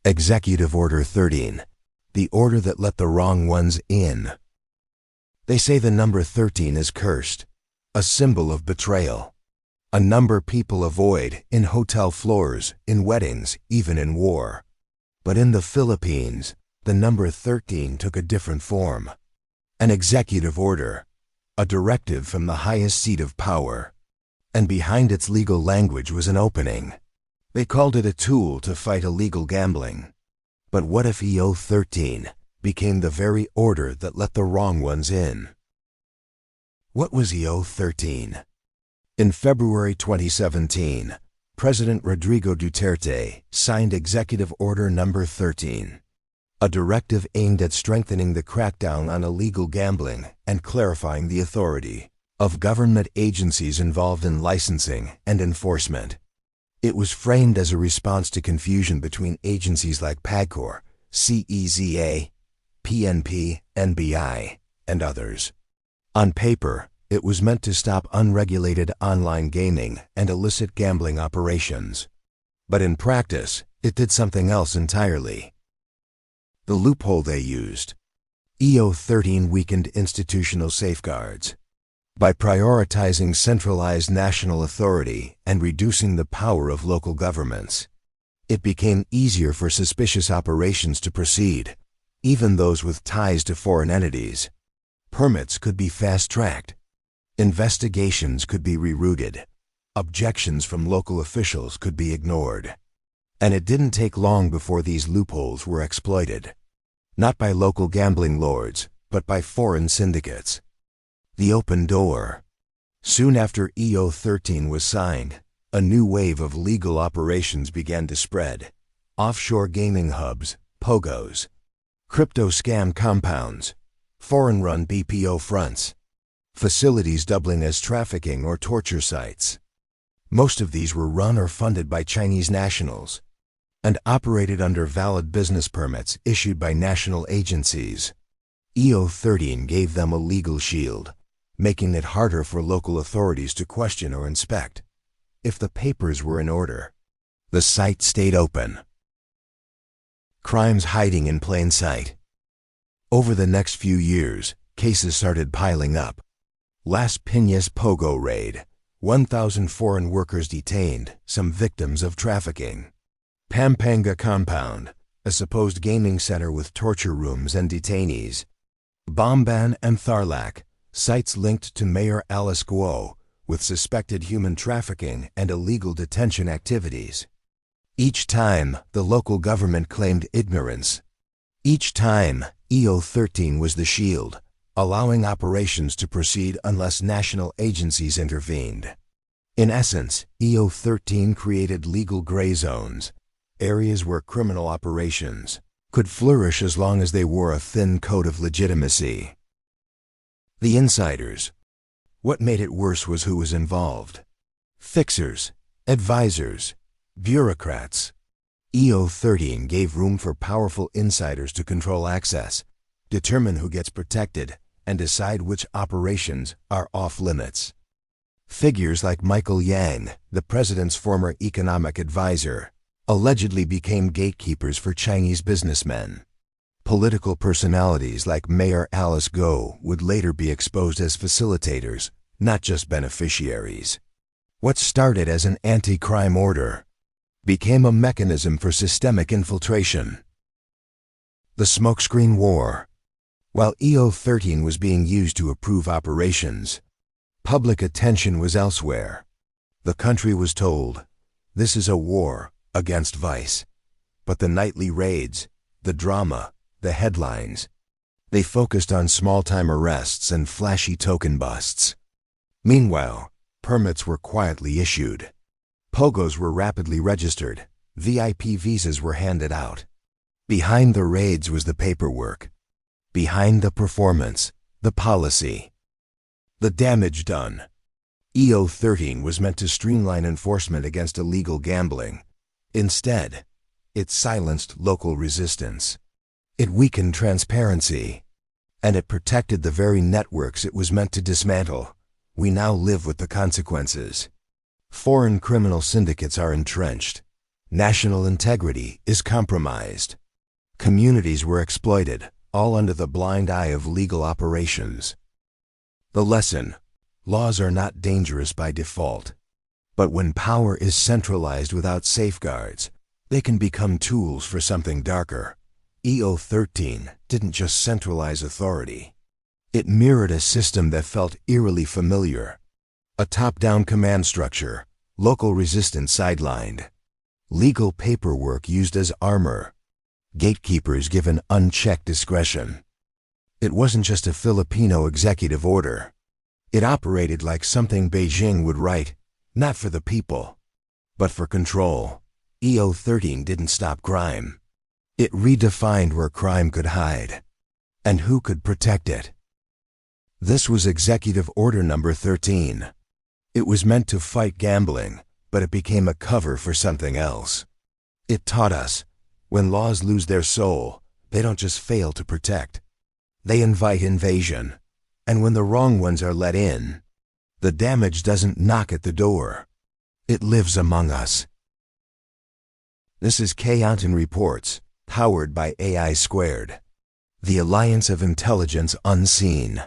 Executive Order 13, the order that let the wrong ones in. They say the number 13 is cursed, a symbol of betrayal. A number people avoid in hotel floors, in weddings, even in war. But in the Philippines, the number 13 took a different form. An executive order, a directive from the highest seat of power. And behind its legal language was an opening. They called it a tool to fight illegal gambling. But what if EO 13 became the very order that let the wrong ones in? What was EO 13? In February 2017, President Rodrigo Duterte signed Executive Order No. 13, a directive aimed at strengthening the crackdown on illegal gambling and clarifying the authority of government agencies involved in licensing and enforcement. It was framed as a response to confusion between agencies like PAGCOR, CEZA, PNP, NBI, and others. On paper, it was meant to stop unregulated online gaming and illicit gambling operations. But in practice, it did something else entirely. The loophole they used. EO 13 weakened institutional safeguards. By prioritizing centralized national authority and reducing the power of local governments, it became easier for suspicious operations to proceed, even those with ties to foreign entities. Permits could be fast-tracked. Investigations could be rerouted. Objections from local officials could be ignored. And it didn't take long before these loopholes were exploited. Not by local gambling lords, but by foreign syndicates. The open door. Soon after EO 13 was signed, a new wave of legal operations began to spread. Offshore gaming hubs, POGOs, crypto scam compounds, foreign-run BPO fronts, facilities doubling as trafficking or torture sites. Most of these were run or funded by Chinese nationals and operated under valid business permits issued by national agencies. EO 13 gave them a legal shield, making it harder for local authorities to question or inspect. If the papers were in order, the site stayed open. Crimes hiding in plain sight. Over the next few years, cases started piling up. Las Piñas Pogo raid, 1,000 foreign workers detained, some victims of trafficking. Pampanga compound, a supposed gaming center with torture rooms and detainees. Bomban and Tharlac, sites linked to Mayor Alice Guo, with suspected human trafficking and illegal detention activities. Each time, the local government claimed ignorance. Each time, EO 13 was the shield, allowing operations to proceed unless national agencies intervened. In essence, EO 13 created legal gray zones, areas where criminal operations could flourish as long as they wore a thin coat of legitimacy. The insiders. What made it worse was who was involved. Fixers, advisors, bureaucrats. EO 13 gave room for powerful insiders to control access, determine who gets protected, and decide which operations are off limits. Figures like Michael Yang, the president's former economic advisor, allegedly became gatekeepers for Chinese businessmen. Political personalities like Mayor Alice Guo would later be exposed as facilitators, not just beneficiaries. What started as an anti-crime order became a mechanism for systemic infiltration. The smokescreen war. While EO 13 was being used to approve operations, public attention was elsewhere. The country was told, this is a war against vice. But the nightly raids, the drama, the headlines, they focused on small-time arrests and flashy token busts. Meanwhile, permits were quietly issued. POGOs were rapidly registered. VIP visas were handed out. Behind the raids was the paperwork. Behind the performance, the policy. The damage done. EO 13 was meant to streamline enforcement against illegal gambling. Instead, it silenced local resistance. It weakened transparency. And it protected the very networks it was meant to dismantle. We now live with the consequences. Foreign criminal syndicates are entrenched. National integrity is compromised. Communities were exploited, all under the blind eye of legal operations. The lesson: laws are not dangerous by default. But when power is centralized without safeguards, they can become tools for something darker. EO 13 didn't just centralize authority. It mirrored a system that felt eerily familiar. A top-down command structure, local resistance sidelined. Legal paperwork used as armor. Gatekeepers given unchecked discretion. It wasn't just a Filipino executive order. It operated like something Beijing would write, not for the people, but for control. EO 13 didn't stop crime. It redefined where crime could hide, and who could protect it. This was Executive Order Number 13. It was meant to fight gambling, but it became a cover for something else. It taught us, when laws lose their soul, they don't just fail to protect. They invite invasion. And when the wrong ones are let in, the damage doesn't knock at the door. It lives among us. This is Anton Reports, powered by AI Squared, the Alliance of Intelligence Unseen.